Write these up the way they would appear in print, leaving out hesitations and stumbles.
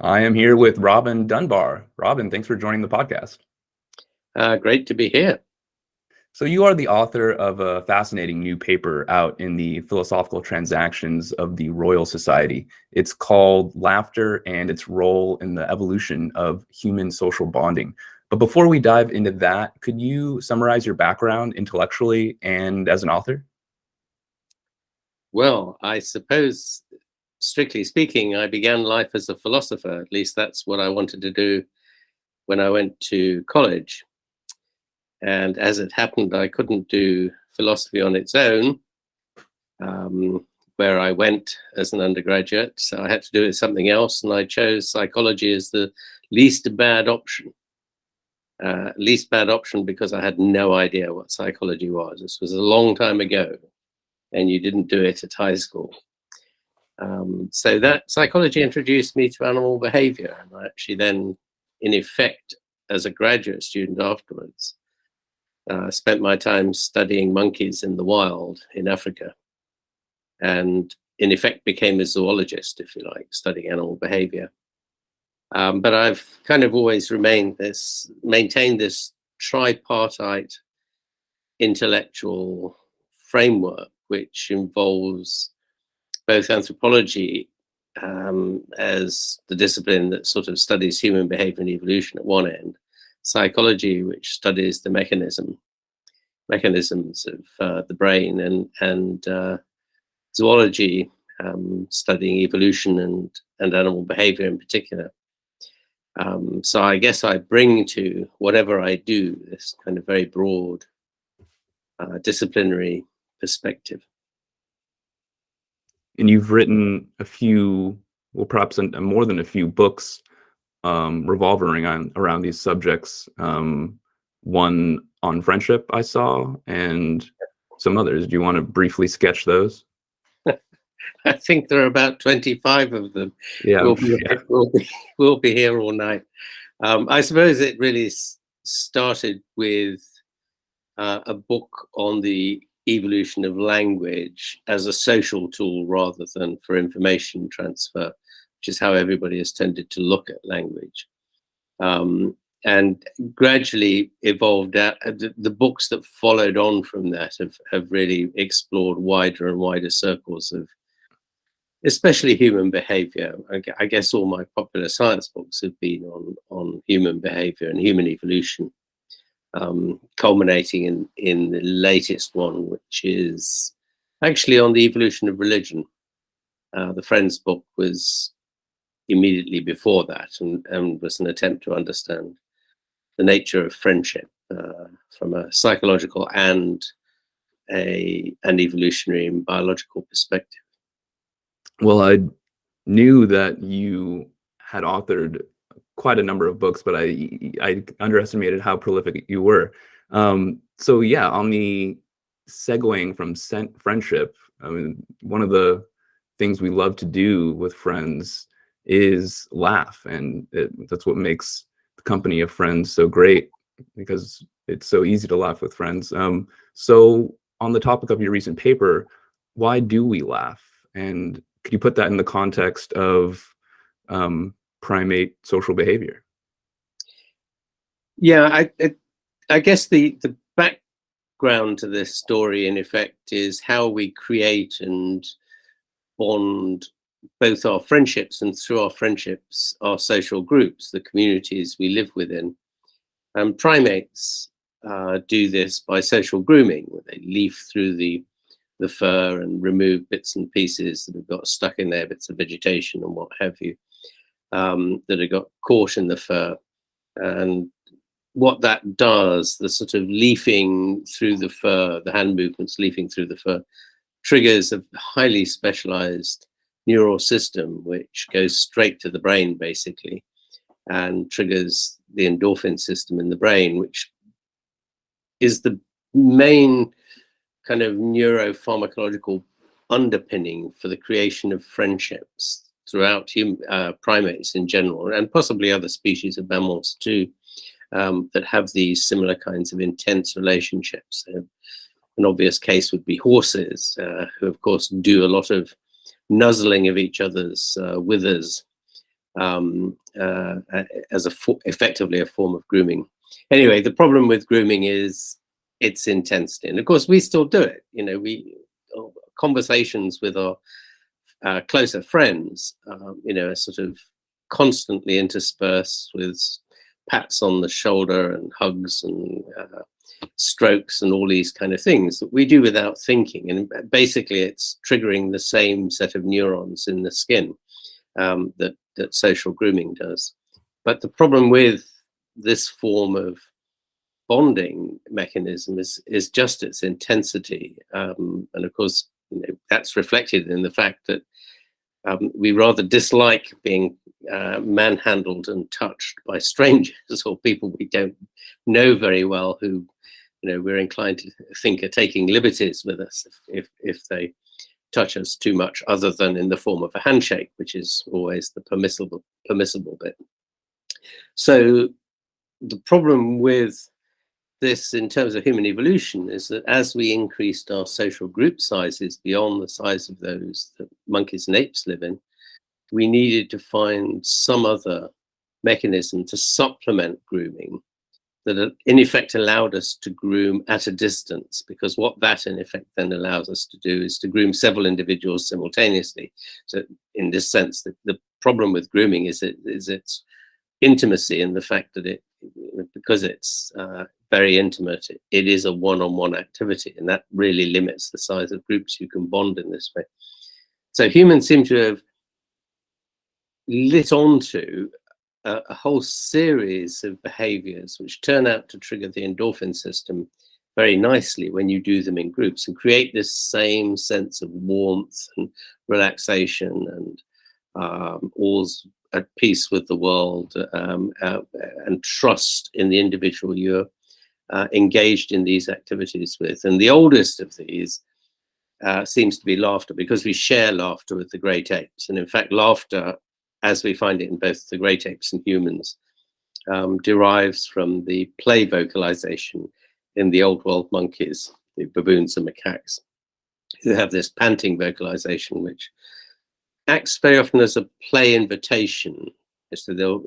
I am here with Robin Dunbar. Robin, thanks for joining the podcast. Great to be here. So, you are the author of a fascinating new paper out in the Philosophical Transactions of the Royal Society. It's called Laughter and Its Role in the Evolution of Human Social Bonding. But before we dive into that, could you summarize your background intellectually and as an author? Well, I suppose, strictly speaking, I began life as a philosopher. At least that's what I wanted to do when I went to college. And as it happened, I couldn't do philosophy on its own, where I went as an undergraduate. So I had to do something else, and I chose psychology as the least bad option. Least bad option because I had no idea what psychology was. This was a long time ago, and you didn't do it at high school. So that psychology introduced me to animal behavior. And I actually then, in effect, as a graduate student afterwards, spent my time studying monkeys in the wild in Africa, and in effect became a zoologist, if you like, studying animal behavior. But I've kind of always maintained this tripartite intellectual framework, which involves both anthropology as the discipline that sort of studies human behavior and evolution at one end, psychology, which studies the mechanisms of the brain, and zoology, studying evolution and animal behavior in particular. So I guess I bring to whatever I do this kind of very broad disciplinary perspective. And you've written a few, well, perhaps more than a few books revolving around these subjects. One on friendship I saw, and some others. Do you want to briefly sketch those? I think there are about 25 of them. Yeah, We'll be here all night. I suppose it really started with a book on the evolution of language as a social tool rather than for information transfer, which is how everybody has tended to look at language. And gradually evolved out. The books that followed on from that have really explored wider and wider circles of especially human behavior. I guess all my popular science books have been on human behavior and human evolution, culminating in the latest one, which is actually on the evolution of religion. The Friends book was immediately before that, and was an attempt to understand the nature of friendship from a psychological and an evolutionary and biological perspective. Well, I knew that you had authored quite a number of books, but I underestimated how prolific you were. So yeah, on the segueing from friendship, I mean, one of the things we love to do with friends is laugh, and that's what makes the company of friends so great, because it's so easy to laugh with friends. So on the topic of your recent paper, why do we laugh? And could you put that in the context of primate social behavior? Yeah, I guess the background to this story, in effect, is how we create and bond both our friendships, and through our friendships, our social groups, the communities we live within. And primates do this by social grooming, where they leaf through the fur and remove bits and pieces that have got stuck in there, bits of vegetation and what have you, that have got caught in the fur. And what that does, the sort of leafing through the fur, the hand movements leafing through the fur, triggers a highly specialized neural system which goes straight to the brain, basically, and triggers the endorphin system in the brain, which is the main kind of neuropharmacological underpinning for the creation of friendships throughout primates in general, and possibly other species of mammals too, that have these similar kinds of intense relationships. An obvious case would be horses, who of course do a lot of nuzzling of each other's withers as effectively a form of grooming. Anyway, the problem with grooming is its intensity, and of course we still do it. We conversations with our closer friends, are sort of constantly interspersed with pats on the shoulder and hugs and strokes and all these kind of things that we do without thinking. And basically it's triggering the same set of neurons in the skin that social grooming does. But the problem with this form of bonding mechanism is just its intensity. And of course, that's reflected in the fact that we rather dislike being manhandled and touched by strangers or people we don't know very well, who we're inclined to think are taking liberties with us if they touch us too much, other than in the form of a handshake, which is always the permissible bit. So the problem with this in terms of human evolution is that as we increased our social group sizes beyond the size of those that monkeys and apes live in, we needed to find some other mechanism to supplement grooming that in effect allowed us to groom at a distance, because what that in effect then allows us to do is to groom several individuals simultaneously. So in this sense, the problem with grooming is its intimacy, and the fact that because it's very intimate, it is a one-on-one activity, and that really limits the size of groups you can bond in this way. So humans seem to have lit onto a whole series of behaviors which turn out to trigger the endorphin system very nicely when you do them in groups, and create this same sense of warmth and relaxation and all's at peace with the world, and trust in the individual you're engaged in these activities with. And the oldest of these seems to be laughter, because we share laughter with the great apes. And in fact, laughter, as we find it in both the great apes and humans, derives from the play vocalization in the old world monkeys, the baboons and macaques, who have this panting vocalization, which acts very often as a play invitation. So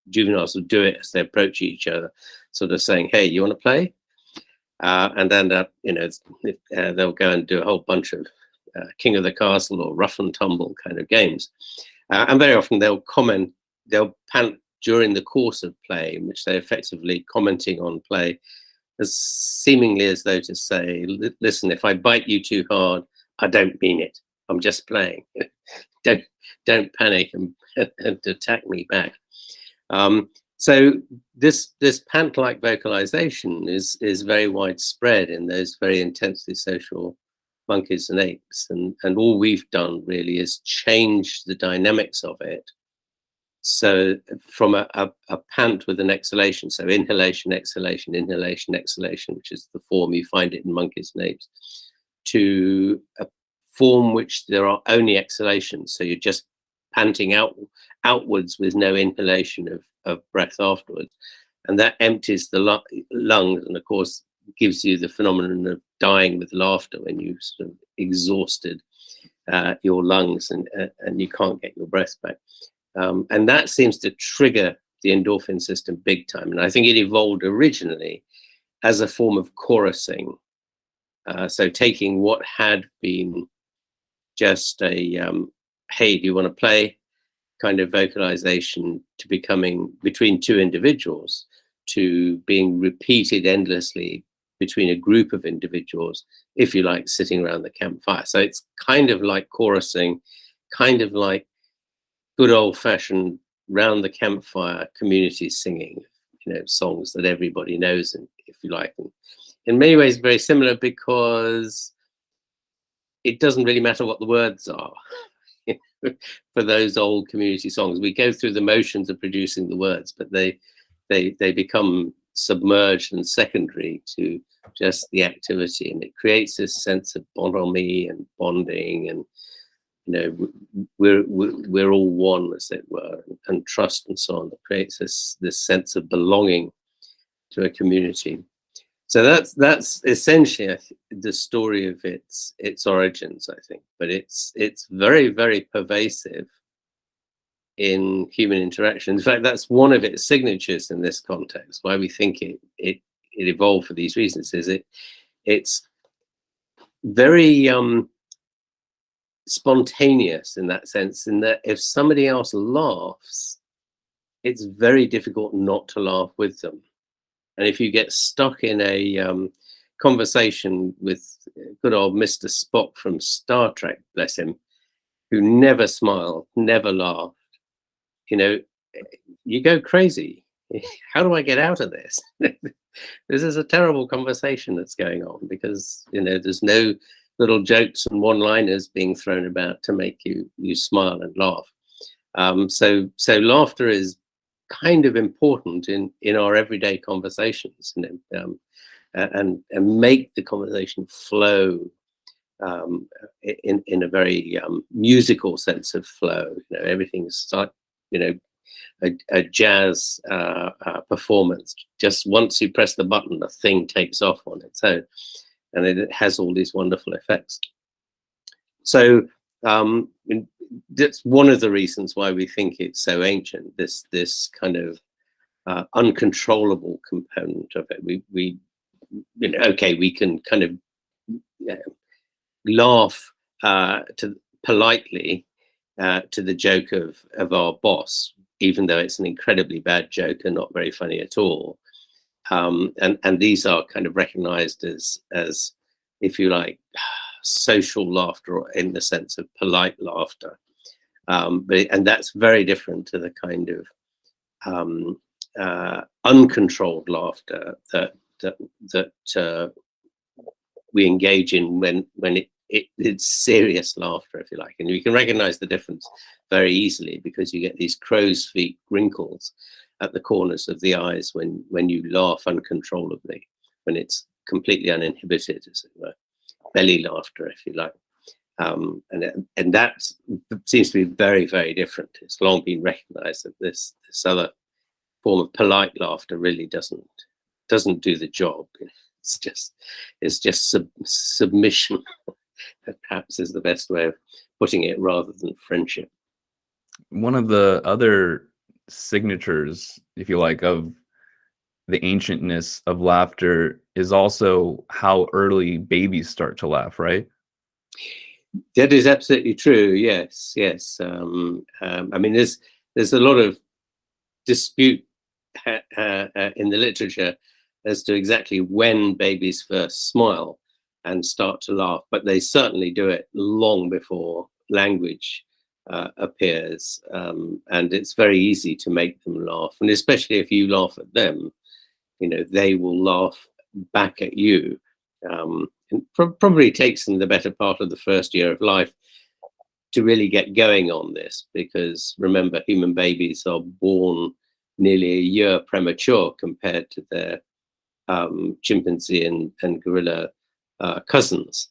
juveniles will do it as they approach each other, sort of saying, "Hey, you want to play?" And then they'll go and do a whole bunch of King of the Castle or rough and tumble kind of games. And very often they'll pant during the course of play, in which they're effectively commenting on play, as seemingly as though to say, "Listen, if I bite you too hard, I don't mean it. I'm just playing. Don't panic and attack me back." So this pant-like vocalization is very widespread in those very intensely social monkeys and apes, and all we've done really is change the dynamics of it. So from a pant with an exhalation, so inhalation, exhalation, inhalation, exhalation, which is the form you find it in monkeys and apes, to a form which there are only exhalations, so you're just panting outwards with no inhalation of breath afterwards, and that empties the lungs, and of course gives you the phenomenon of dying with laughter when you've sort of exhausted your lungs and you can't get your breath back. And that seems to trigger the endorphin system big time. And I think it evolved originally as a form of chorusing. So taking what had been just a, "Hey, do you want to play?" kind of vocalization, to becoming between two individuals, to being repeated endlessly between a group of individuals, if you like, sitting around the campfire. So it's kind of like chorusing, kind of like good old-fashioned round the campfire community singing, songs that everybody knows, and if you like. And in many ways very similar, because it doesn't really matter what the words are. For those old community songs, we go through the motions of producing the words, but they become submerged and secondary to just the activity, and it creates this sense of bonhomie and bonding, and we're all one, as it were, and trust and so on. That creates this sense of belonging to a community. So that's essentially the story of its origins, I think. But it's very, very pervasive in human interaction. In fact, that's one of its signatures in this context. Why we think it evolved for these reasons is it's very spontaneous in that sense. In that if somebody else laughs, it's very difficult not to laugh with them. And if you get stuck in a conversation with good old Mr. Spock from Star Trek, bless him, who never smiled, never laughed, you know, you go crazy. How do I get out of this? This is a terrible conversation that's going on because, you know, there's no little jokes and one-liners being thrown about to make you smile and laugh. So laughter is kind of important in our everyday conversations, you know, and make the conversation flow in a very musical sense of flow. You know, everything's like, you know, a jazz performance. Just once you press the button, the thing takes off on its own, and it has all these wonderful effects. So that's one of the reasons why we think it's so ancient. This kind of uncontrollable component of it. We you know, okay, we can kind of laugh politely to the joke of our boss, even though it's an incredibly bad joke and not very funny at all. And these are kind of recognized as, if you like, social laughter in the sense of polite laughter. And that's very different to the kind of uncontrolled laughter that we engage in when it's serious laughter, if you like. And you can recognize the difference very easily because you get these crow's feet wrinkles at the corners of the eyes when you laugh uncontrollably, when it's completely uninhibited, as it were. Belly laughter, if you like. And that seems to be very, very different. It's long been recognized that this other form of polite laughter really doesn't do the job. It's just submission. Perhaps is the best way of putting it, rather than friendship. One of the other signatures, if you like, of the ancientness of laughter is also how early babies start to laugh, right? That is absolutely true. Yes. I mean, there's a lot of dispute in the literature as to exactly when babies first smile and start to laugh, but they certainly do it long before language appears, and it's very easy to make them laugh, and especially if you laugh at them, you know, they will laugh back at you. And probably takes them the better part of the first year of life to really get going on this, because remember, human babies are born nearly a year premature compared to their chimpanzee and gorilla cousins,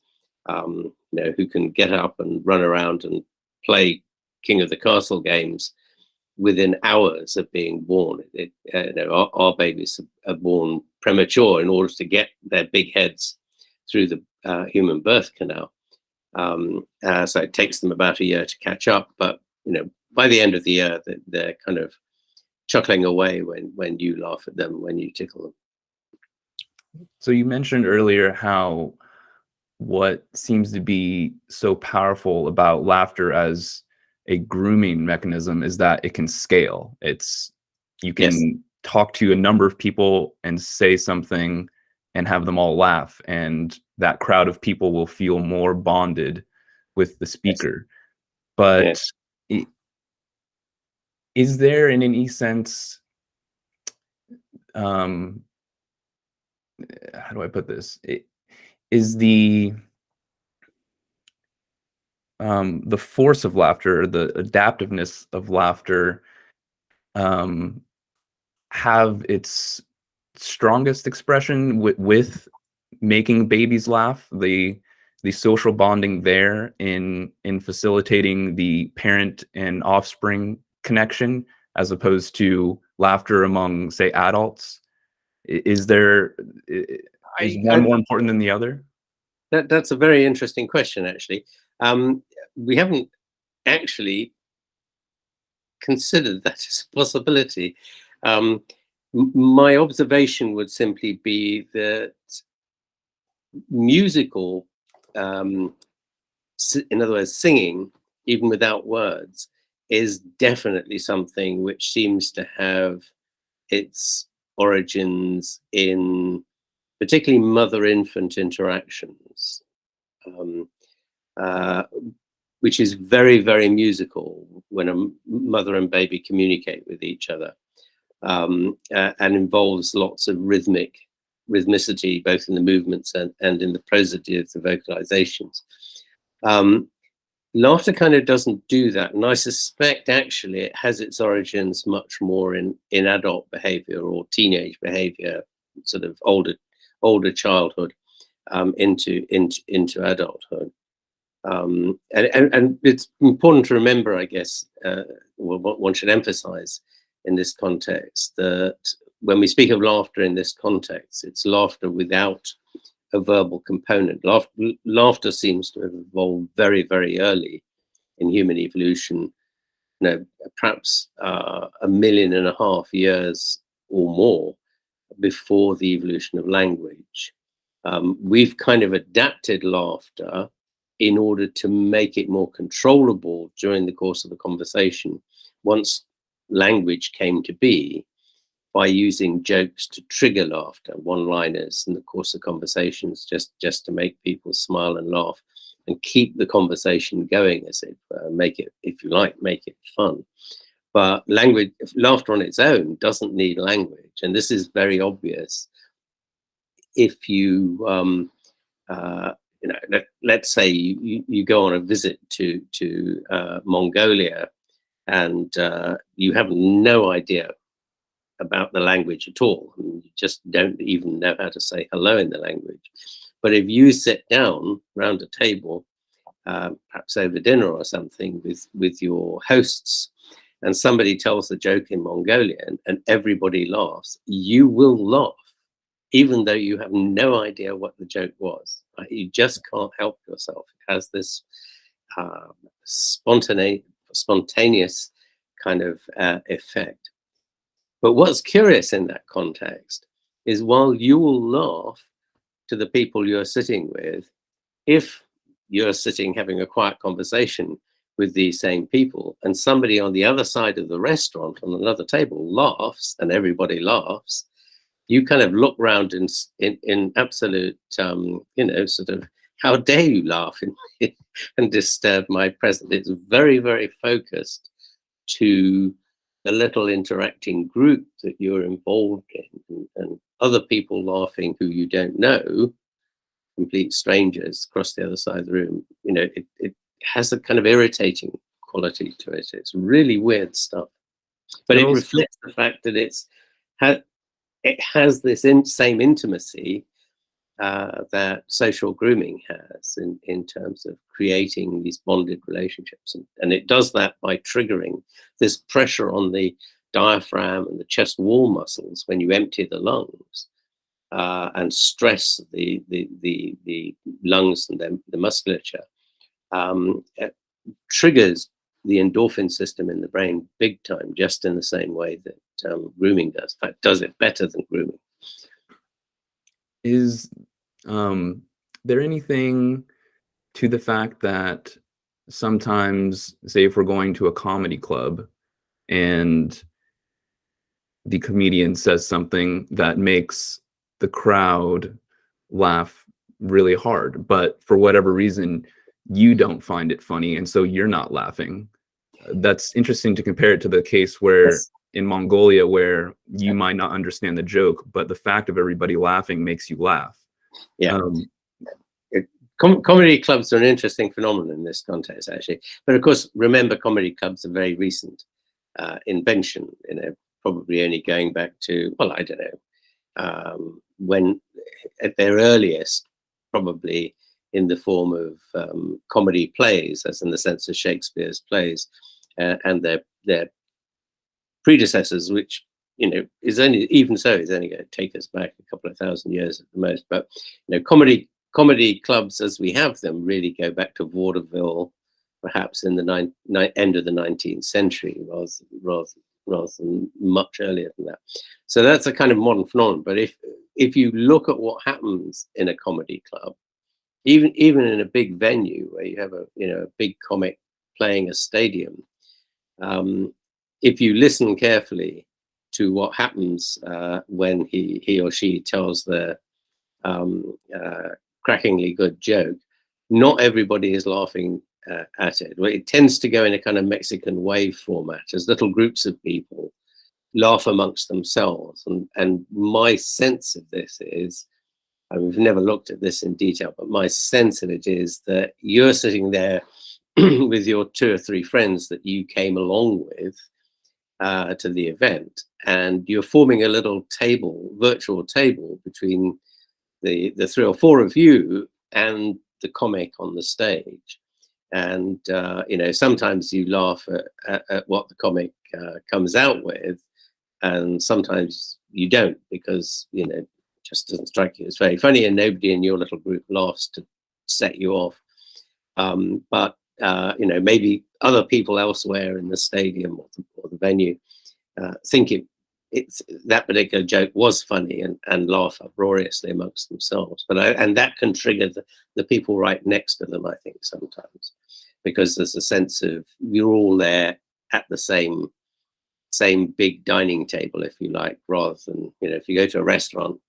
you know, who can get up and run around and play King of the Castle games within hours of being born. You know, our babies are born premature in order to get their big heads through the human birth canal. So it takes them about a year to catch up, but you know, by the end of the year, they're kind of chuckling away when you laugh at them, when you tickle them. So you mentioned earlier how what seems to be so powerful about laughter as a grooming mechanism is that it can scale. You can Yes. talk to a number of people and say something and have them all laugh, and that crowd of people will feel more bonded with the speaker. But Yes. is there in any sense, how do I put this? Is the force of laughter, the adaptiveness of laughter, have its strongest expression with making babies laugh, the social bonding there in facilitating the parent and offspring connection, as opposed to laughter among, say, adults? Is one more important than the other? That's a very interesting question, actually. We haven't actually considered that as a possibility. My observation would simply be that musical, in other words, singing, even without words, is definitely something which seems to have its origins in particularly mother-infant interactions, um, uh, which is very, very musical when a mother and baby communicate with each other, and involves lots of rhythmicity, both in the movements and in the prosody of the vocalizations. Laughter kind of doesn't do that, and I suspect actually it has its origins much more in adult behavior or teenage behavior, sort of older childhood, into adulthood. And it's important to remember, I guess, what one should emphasize in this context, that when we speak of laughter in this context, it's laughter without a verbal component. Laughter seems to have evolved very, very early in human evolution, perhaps 1.5 million years or more before the evolution of language. We've kind of adapted laughter in order to make it more controllable during the course of the conversation, once language came to be, by using jokes to trigger laughter, one-liners in the course of conversations, just to make people smile and laugh and keep the conversation going, as it make it, if you like, make it fun. But laughter on its own doesn't need language, and this is very obvious if you let's say you go on a visit to Mongolia, and you have no idea about the language at all. I mean, you just don't even know how to say hello in the language. But if you sit down around a table, perhaps over dinner or something, with your hosts, and somebody tells a joke in Mongolian and everybody laughs, you will laugh, even though you have no idea what the joke was. Right? You just can't help yourself. It has this spontaneous kind of effect. But what's curious in that context is, while you will laugh to the people you're sitting with, if you're sitting having a quiet conversation with these same people, and somebody on the other side of the restaurant on another table laughs, and everybody laughs, you kind of look around in absolute, sort of, how dare you laugh and disturb my presence? It's very, very focused to the little interacting group that you're involved in, and other people laughing who you don't know, complete strangers across the other side of the room. It has a kind of irritating quality to it. It's really weird stuff, but it reflects the fact that it has this same intimacy that social grooming has in terms of creating these bonded relationships. And it does that by triggering this pressure on the diaphragm and the chest wall muscles when you empty the lungs, and stress the lungs and the musculature. It triggers the endorphin system in the brain big time, just in the same way that grooming does. In fact, does it better than grooming. Is there anything to the fact that sometimes, say if we're going to a comedy club and the comedian says something that makes the crowd laugh really hard, but for whatever reason you don't find it funny and so you're not laughing? That's interesting to compare it to the case where in Mongolia, where you might not understand the joke, but the fact of everybody laughing makes you laugh. Yeah. Comedy clubs are an interesting phenomenon in this context, actually. But of course, remember, comedy clubs are very recent invention, probably only going back to, well, I don't know, when at their earliest, probably in the form of comedy plays, as in the sense of Shakespeare's plays, and their predecessors, which is only going to take us back a couple of thousand years at the most. But comedy clubs as we have them really go back to vaudeville perhaps in the end of the 19th century, rather than much earlier than that. So that's a kind of modern phenomenon. But if you look at what happens in a comedy club, even in a big venue where you have a big comic playing a stadium, if you listen carefully to what happens when he or she tells their crackingly good joke, not everybody is laughing at it. Well, it tends to go in a kind of Mexican wave format as little groups of people laugh amongst themselves. And my sense of this is, and we've never looked at this in detail, but my sense of it is that you're sitting there with your 2 or 3 friends that you came along with to the event, and you're forming a little virtual table between the 3 or 4 of you and the comic on the stage. And sometimes you laugh at what the comic comes out with, and sometimes you don't, because it just doesn't strike you as very funny, and nobody in your little group laughs to set you off. But maybe other people elsewhere in the stadium or the venue think it's that particular joke was funny, and laugh uproariously amongst themselves. And that can trigger the people right next to them, I think, sometimes, because there's a sense of you're all there at the same big dining table, if you like, rather than if you go to a restaurant,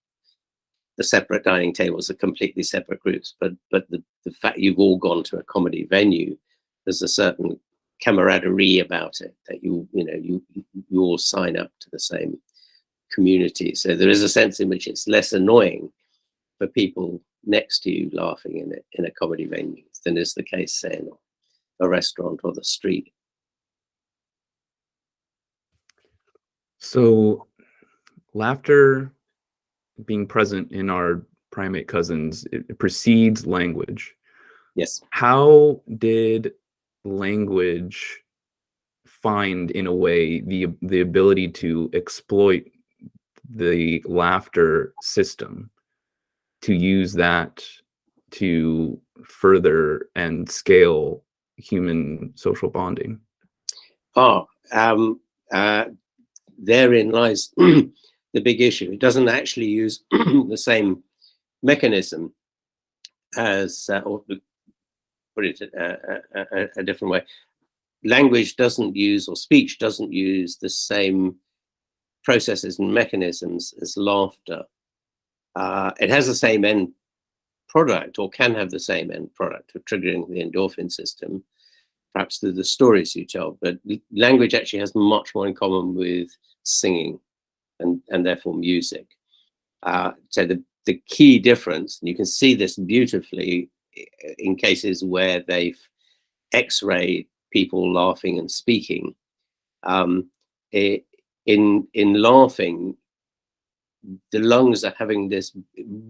the separate dining tables are completely separate groups. But the fact you've all gone to a comedy venue, there's a certain camaraderie about it, that you all sign up to the same community. So there is a sense in which it's less annoying for people next to you laughing in a comedy venue than is the case, say, in a restaurant or the street. So laughter being present in our primate cousins, it precedes language. Yes. How did language find, in a way, the ability to exploit the laughter system, to use that to further and scale human social bonding? Therein lies the big issue. It doesn't actually use the same mechanism as, or put it a different way, language doesn't use, or speech doesn't use, the same processes and mechanisms as laughter. It has the same end product, or can have the same end product of triggering the endorphin system, perhaps through the stories you tell. But language actually has much more in common with singing and therefore music. So the key difference, and you can see this beautifully in cases where they've x-rayed people laughing and speaking. In laughing, the lungs are having this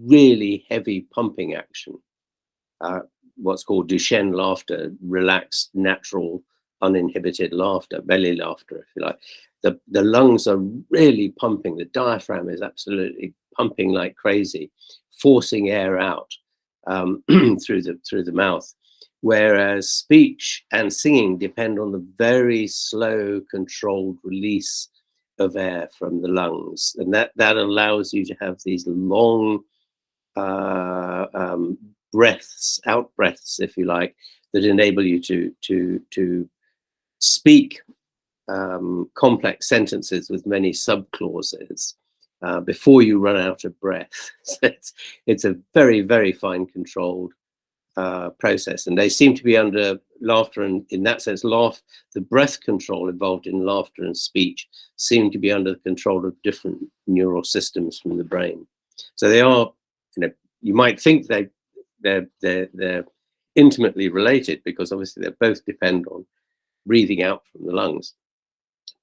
really heavy pumping action, what's called Duchenne laughter, relaxed, natural, uninhibited laughter, belly laughter, if you like. The lungs are really pumping. The diaphragm is absolutely pumping like crazy, forcing air out through the mouth. Whereas speech and singing depend on the very slow, controlled release of air from the lungs, and that allows you to have these long breaths, out breaths, if you like, that enable you to speak complex sentences with many subclauses before you run out of breath. So it's a very, very fine controlled process, and they seem to be under laughter, and in that sense, the breath control involved in laughter and speech seem to be under the control of different neural systems from the brain. So they are, you might think they're intimately related, because obviously they both depend on breathing out from the lungs,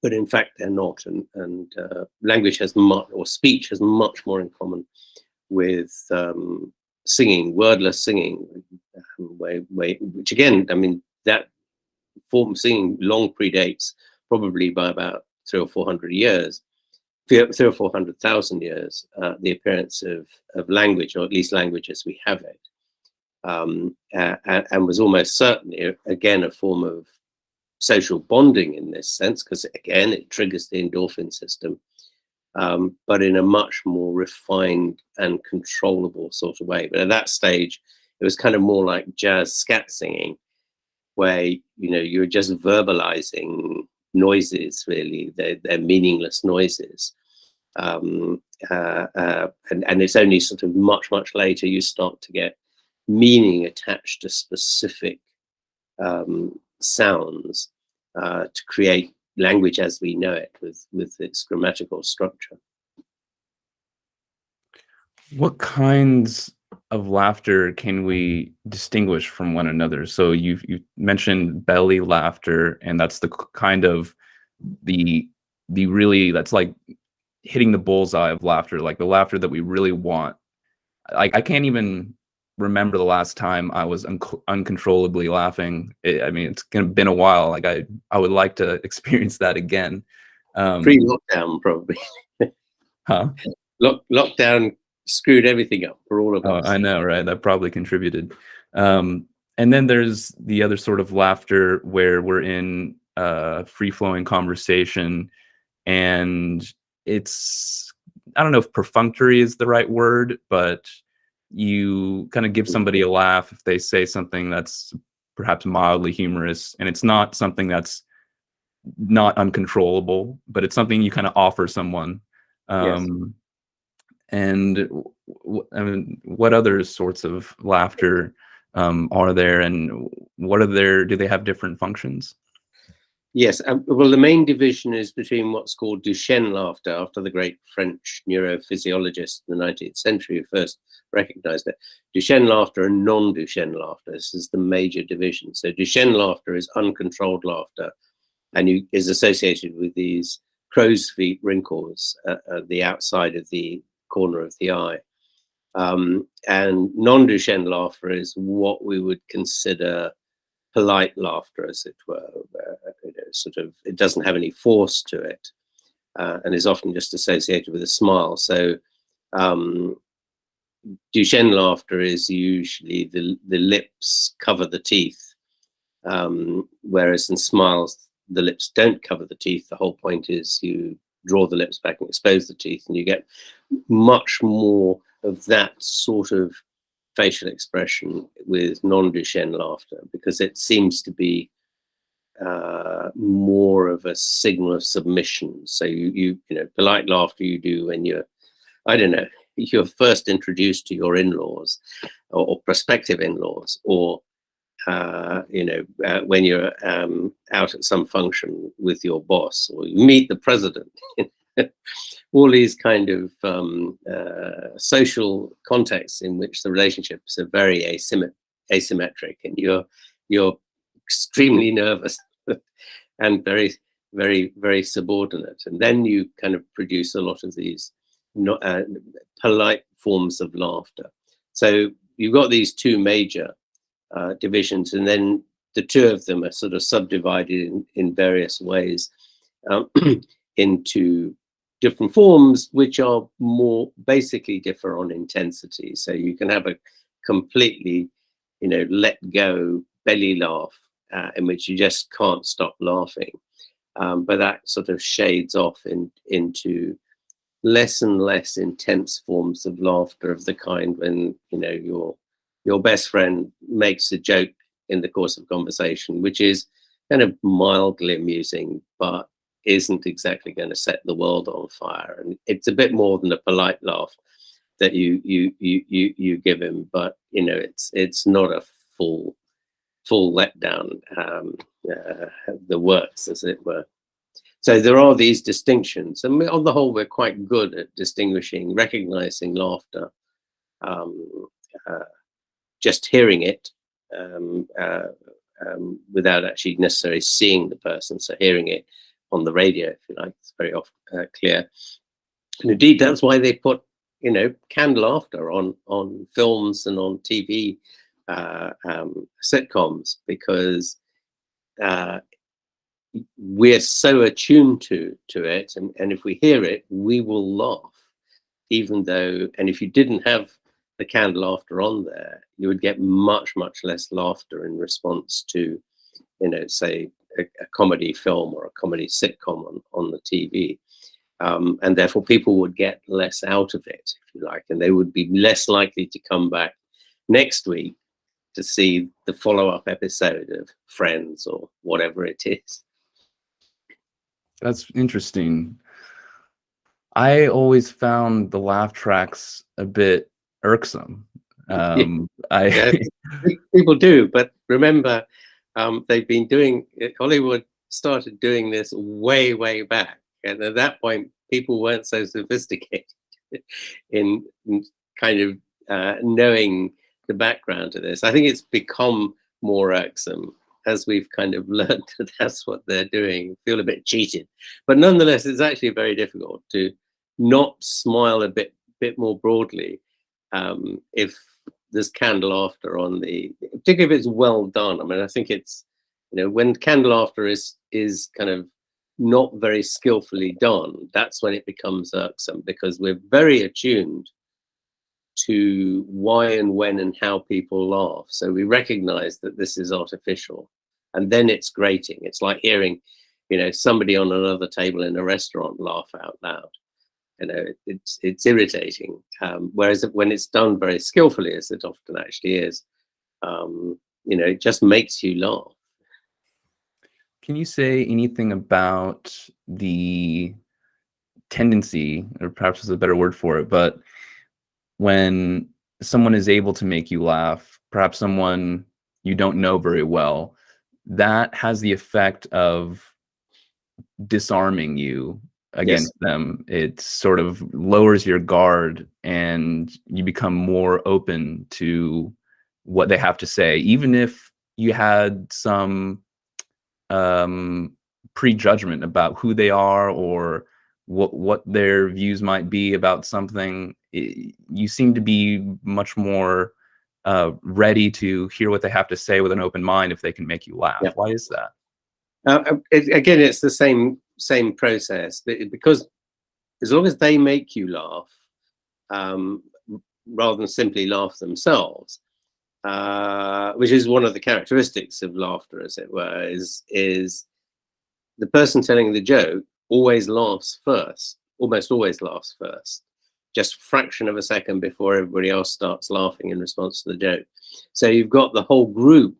but in fact they're not. And language has much, or speech has much more in common with singing, wordless singing, which again, I mean, that form of singing long predates, probably by about 300 or 400 years, 300 or 400,000 years, the appearance of language, or at least language as we have it. and was almost certainly, again, a form of social bonding in this sense, because again, it triggers the endorphin system, but in a much more refined and controllable sort of way. But at that stage, it was kind of more like jazz scat singing, where you're just verbalizing noises. Really, they're meaningless noises, and it's only sort of much later you start to get meaning attached to specific sounds to create language as we know it with its grammatical structure. What kinds of laughter can we distinguish from one another? So you mentioned belly laughter, and that's the kind of the really, that's like hitting the bullseye of laughter, like the laughter that we really want. I can't even remember the last time I was uncontrollably laughing. I mean, it's been a while. Like I would like to experience that again. Pre-lockdown, probably. Huh? Lockdown screwed everything up for all of Oh, us. I know, right? That probably contributed. And then there's the other sort of laughter where we're in free-flowing conversation, and it's, I don't know if perfunctory is the right word, but you kind of give somebody a laugh if they say something that's perhaps mildly humorous, and it's not something that's not uncontrollable, but it's something you kind of offer someone. Yes. And I mean, what other sorts of laughter are there, and what are their, do they have different functions? Yes, well, the main division is between what's called Duchenne laughter, after the great French neurophysiologist in the 19th century who first recognized it. Duchenne laughter and non-Duchenne laughter. This is the major division. So Duchenne laughter is uncontrolled laughter, and is associated with these crow's feet wrinkles at the outside of the corner of the eye. And non-Duchenne laughter is what we would consider polite laughter, as it were. Sort of, it doesn't have any force to it, and is often just associated with a smile. So Duchenne laughter is usually the lips cover the teeth, whereas in smiles, the lips don't cover the teeth. The whole point is you draw the lips back and expose the teeth, and you get much more of that sort of facial expression with non-Duchenne laughter, because it seems to be more of a signal of submission. So you know, polite laughter you do when you're, I don't know, you're first introduced to your in-laws or prospective in-laws, or when you're out at some function with your boss, or you meet the president. All these kind of social contexts in which the relationships are very asymmetric, and you're extremely nervous and very, very, very subordinate. And then you kind of produce a lot of these polite forms of laughter. So you've got these two major divisions, and then the two of them are sort of subdivided in various ways into different forms, which are more basically differ on intensity. So you can have a completely, let go belly laugh in which you just can't stop laughing, but that sort of shades off into less and less intense forms of laughter, of the kind when your best friend makes a joke in the course of conversation, which is kind of mildly amusing, but isn't exactly going to set the world on fire. And it's a bit more than a polite laugh that you give him, but it's not a full letdown, the works, as it were. So there are these distinctions, and on the whole, we're quite good at distinguishing, recognizing laughter, just hearing it without actually necessarily seeing the person. So hearing it on the radio, if you like, it's very often clear. And indeed, that's why they put, canned laughter on films and on TV sitcoms, because we're so attuned to it, and if we hear it, we will laugh, even though, and if you didn't have the canned laughter on there, you would get much, much less laughter in response to, say a comedy film or a comedy sitcom on the TV. And therefore people would get less out of it, if you like, and they would be less likely to come back next week to see the follow-up episode of Friends or whatever it is. That's interesting. I always found the laugh tracks a bit irksome. Yeah, people do, but remember, they've been doing it. Hollywood started doing this way, way back, and at that point, people weren't so sophisticated in kind of knowing the background to this. I think it's become more irksome as we've kind of learned that that's what they're doing. Feel a bit cheated, but nonetheless, it's actually very difficult to not smile a bit more broadly if there's canned laughter on the, particularly if it's well done. I mean, I think it's, when canned laughter is kind of not very skillfully done, that's when it becomes irksome, because we're very attuned to why and when and how people laugh. So we recognize that this is artificial, and then it's grating. It's like hearing, somebody on another table in a restaurant laugh out loud. It's irritating. Whereas when it's done very skillfully, as it often actually is, it just makes you laugh. Can you say anything about the tendency, or perhaps is a better word for it, but when someone is able to make you laugh, perhaps someone you don't know very well, that has the effect of disarming you against them. It sort of lowers your guard and you become more open to what they have to say, even if you had some prejudgment about who they are or what their views might be about something. You seem to be much more ready to hear what they have to say with an open mind if they can make you laugh. Yeah. Why is that? Again, it's the same process, because as long as they make you laugh, rather than simply laugh themselves, which is one of the characteristics of laughter, as it were, is the person telling the joke always laughs first, almost always laughs first, just a fraction of a second before everybody else starts laughing in response to the joke. So you've got the whole group,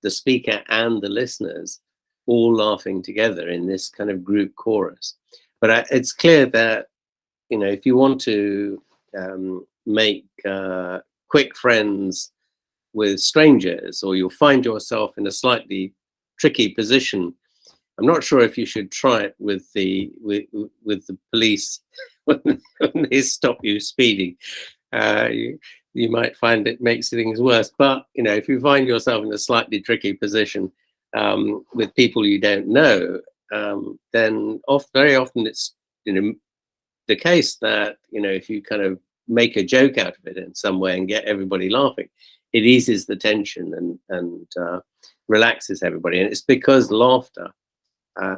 the speaker and the listeners, all laughing together in this kind of group chorus. But it's clear that, if you want to make quick friends with strangers, or you'll find yourself in a slightly tricky position, I'm not sure if you should try it with the police when they stop you speeding. You might find it makes things worse. But if you find yourself in a slightly tricky position with people you don't know, then very often it's the case that if you kind of make a joke out of it in some way and get everybody laughing, it eases the tension and relaxes everybody. And it's because laughter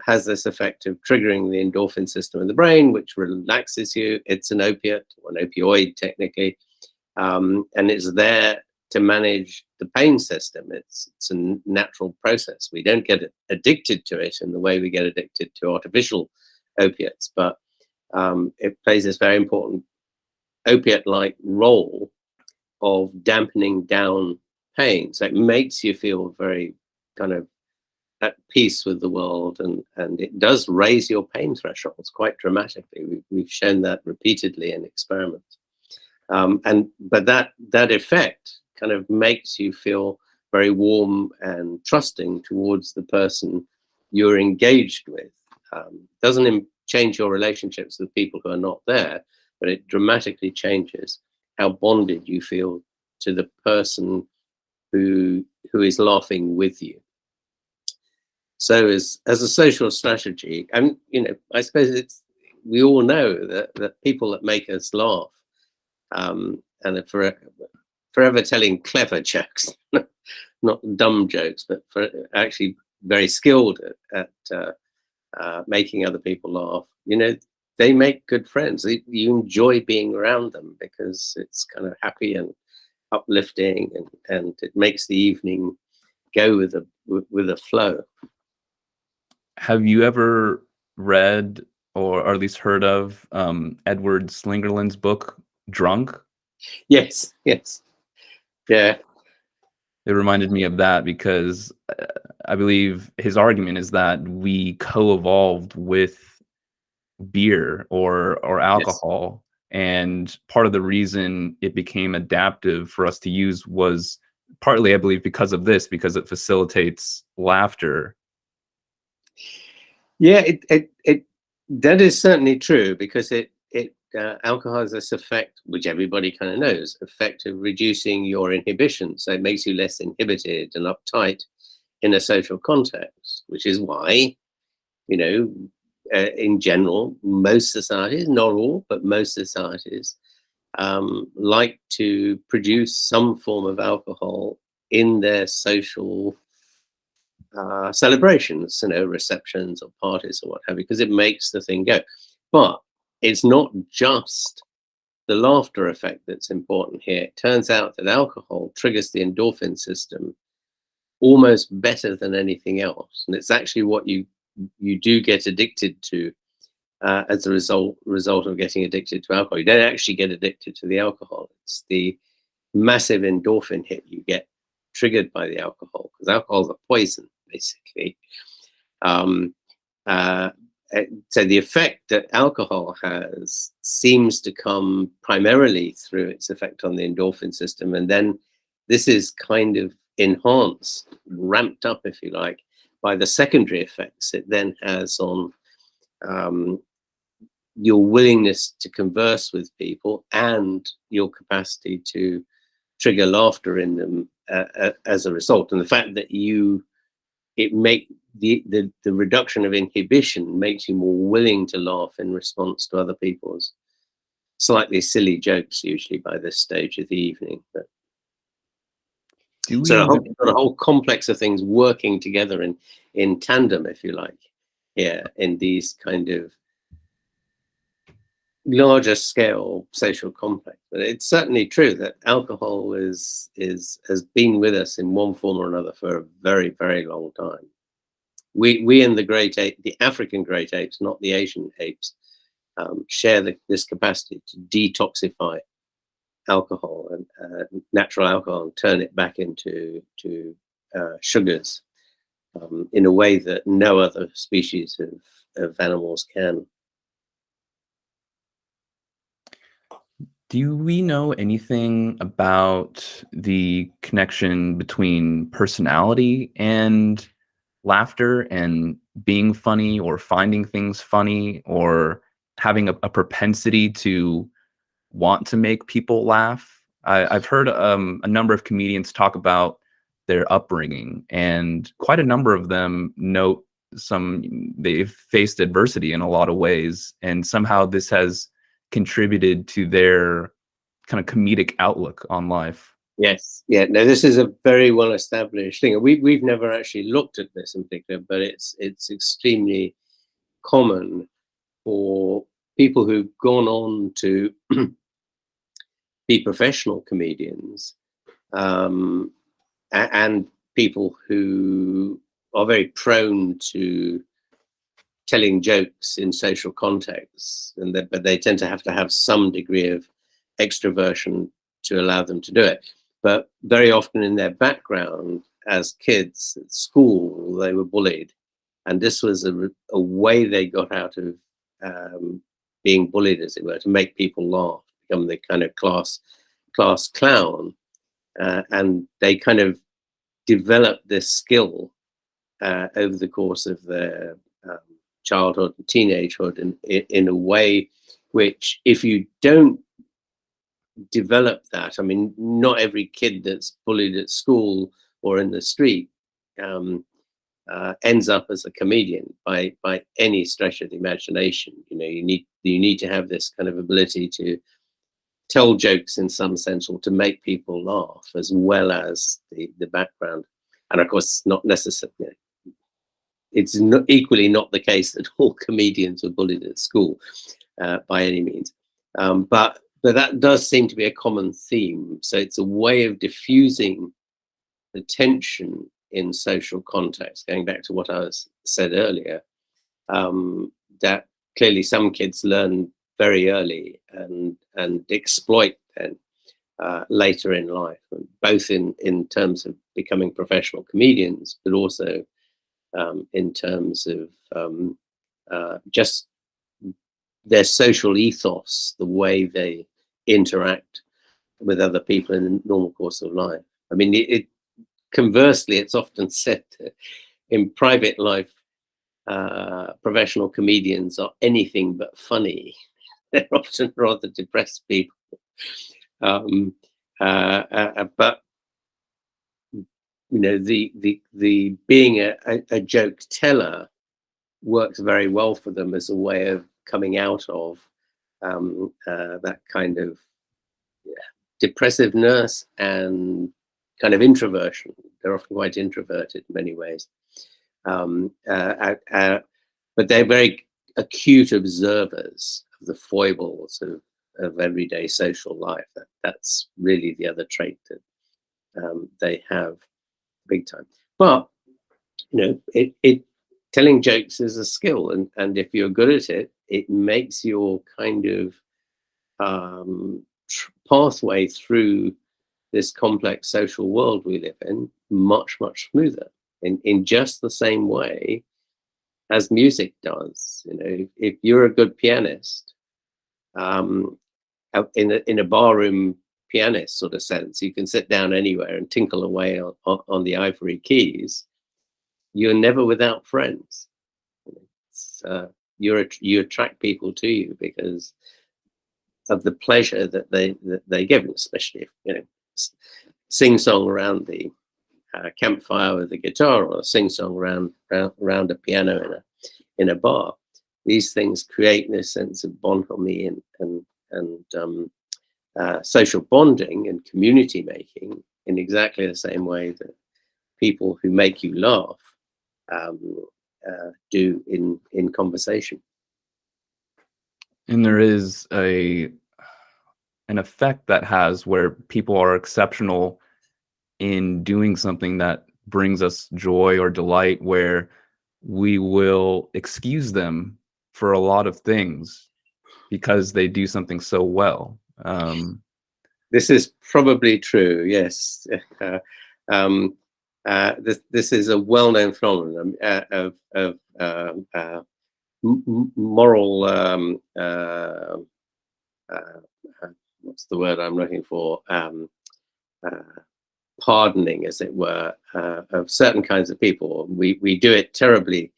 has this effect of triggering the endorphin system in the brain, which relaxes you. It's an opiate, or an opioid technically, and it's there to manage the pain system. It's a natural process. We don't get addicted to it in the way we get addicted to artificial opiates, but it plays this very important opiate-like role of dampening down pain. So it makes you feel very kind of at peace with the world, and it does raise your pain thresholds quite dramatically. We've shown that repeatedly in experiments. But that effect kind of makes you feel very warm and trusting towards the person you're engaged with. Doesn't change your relationships with people who are not there, but it dramatically changes how bonded you feel to the person who is laughing with you. So as a social strategy, and I suppose we all know that people that make us laugh and are forever telling clever jokes, not dumb jokes, but for actually very skilled at making other people laugh. they make good friends. You enjoy being around them because it's kind of happy and uplifting, and it makes the evening go with a flow. Have you ever read or at least heard of Edward Slingerland's book Drunk? Yes, yes, yeah, It reminded me of that because I believe his argument is that we co-evolved with beer or yes. alcohol, and part of the reason it became adaptive for us to use was partly, I believe, because of this, because it facilitates laughter. Yeah, it that is certainly true, because alcohol has this effect, which everybody kind of knows, effect of reducing your inhibition. So it makes you less inhibited and uptight in a social context, which is why, you know, in general, most societies, not all, but most societies, like to produce some form of alcohol in their social celebrations, receptions or parties or what have you, because it makes the thing go. But it's not just the laughter effect that's important here. It turns out that alcohol triggers the endorphin system almost better than anything else, and it's actually what you do get addicted to as a result of getting addicted to alcohol. You don't actually get addicted to the alcohol. It's the massive endorphin hit you get triggered by the alcohol, because alcohol is a poison, basically. Um, uh, so the effect that alcohol has seems to come primarily through its effect on the endorphin system, and then this is kind of enhanced, ramped up, if you like, by the secondary effects it then has on your willingness to converse with people and your capacity to trigger laughter in them as a result. And the fact that it make the reduction of inhibition makes you more willing to laugh in response to other people's slightly silly jokes, usually by this stage of the evening. Do So we you've got a whole complex of things working together in tandem, if you like, here in these kind of larger scale social complex. But it's certainly true that alcohol has been with us in one form or another for a very, very long time. We in the great ape, the African great apes, not the Asian apes, share this capacity to detoxify alcohol and natural alcohol and turn it back into sugars in a way that no other species of animals can. Do we know anything about the connection between personality and laughter, and being funny or finding things funny, or having a propensity to want to make people laugh? I've heard a number of comedians talk about their upbringing, and quite a number of them note they've faced adversity in a lot of ways, and somehow this has contributed to their kind of comedic outlook on life. Yes, yeah, no, this is a very well established thing. We've never actually looked at this in particular, but it's extremely common for people who've gone on to be professional comedians, and people who are very prone to telling jokes in social contexts, but they tend to have some degree of extroversion to allow them to do it. But very often in their background as kids at school, they were bullied. And this was a way they got out of being bullied, as it were, to make people laugh, become the kind of class clown. And they kind of developed this skill over the course of their childhood and teenagehood in a way which, if you don't develop that, I mean, not every kid that's bullied at school or in the street ends up as a comedian by any stretch of the imagination. You need to have this kind of ability to tell jokes in some sense, or to make people laugh, as well as the background. And of course, not necessarily. It's equally not the case that all comedians were bullied at school. by any means. But that does seem to be a common theme. So it's a way of diffusing the tension in social context, going back to what I said earlier, that clearly some kids learn very early and exploit then later in life, both in terms of becoming professional comedians, but also in terms of just their social ethos, the way they interact with other people in the normal course of life. I mean, conversely, it's often said that in private life, professional comedians are anything but funny. They're often rather depressed people. But you know, the being a joke teller works very well for them as a way of coming out of that kind of depressiveness and kind of introversion. They're often quite introverted in many ways, but they're very acute observers of the foibles of everyday social life. That's really the other trait that they have big time. But you know, telling jokes is a skill, and if you're good at it, it makes your kind of pathway through this complex social world we live in much smoother, in just the same way as music does. You know, if you're a good pianist, in a barroom pianist sort of sense, you can sit down anywhere and tinkle away on the ivory keys. You're never without friends. You attract people to you because of the pleasure that they give, especially if, you know, sing song around the campfire with the guitar, or sing song around a piano in a bar. These things create this sense of bonhomie and social bonding and community making in exactly the same way that people who make you laugh do in conversation. And there is an effect that has where people are exceptional in doing something that brings us joy or delight, where we will excuse them for a lot of things because they do something so well. This is probably true, yes. This is a well-known phenomenon of moral, what's the word I'm looking for? Pardoning, as it were, of certain kinds of people. We do it terribly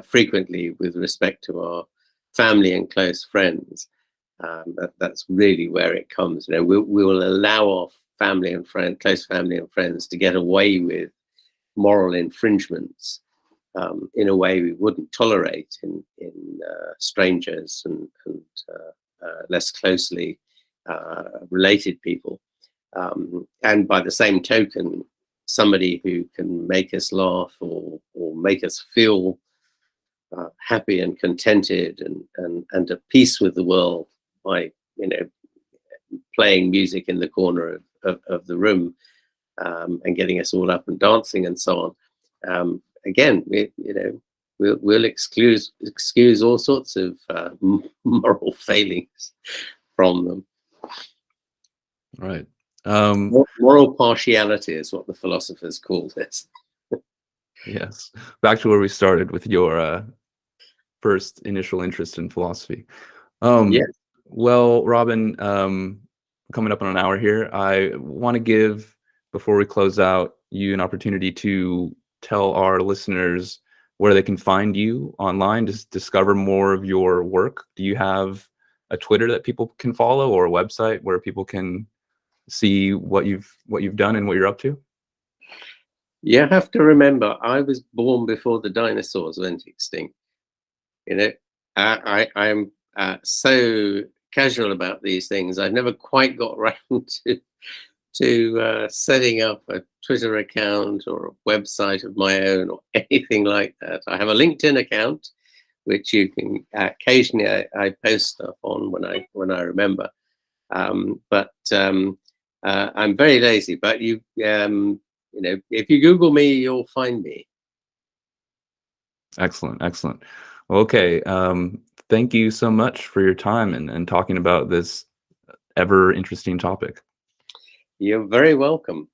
frequently with respect to our family and close friends. That's really where it comes. You know, we will allow our family and close family and friends to get away with moral infringements in a way we wouldn't tolerate in strangers and less closely related people. And by the same token, somebody who can make us laugh or make us feel happy and contented and at peace with the world by, you know, playing music in the corner of the room and getting us all up and dancing and so on. Again, we'll excuse all sorts of moral failings from them. Right. Moral partiality is what the philosophers call this. Yes. Back to where we started with your first initial interest in philosophy. Yes. Well, Robin, coming up on an hour here, I want to give, before we close out, you an opportunity to tell our listeners where they can find you online to discover more of your work. Do you have a Twitter that people can follow, or a website where people can see what you've done and what you're up to? You have to remember, I was born before the dinosaurs went extinct. You know, I'm so casual about these things. I've never quite got around to setting up a Twitter account or a website of my own or anything like that. I have a LinkedIn account, which you can occasionally I post stuff on when I remember. But I'm very lazy. But you know, if you Google me, you'll find me. Excellent, excellent. Well, okay, thank you so much for your time and talking about this ever interesting topic. You're very welcome.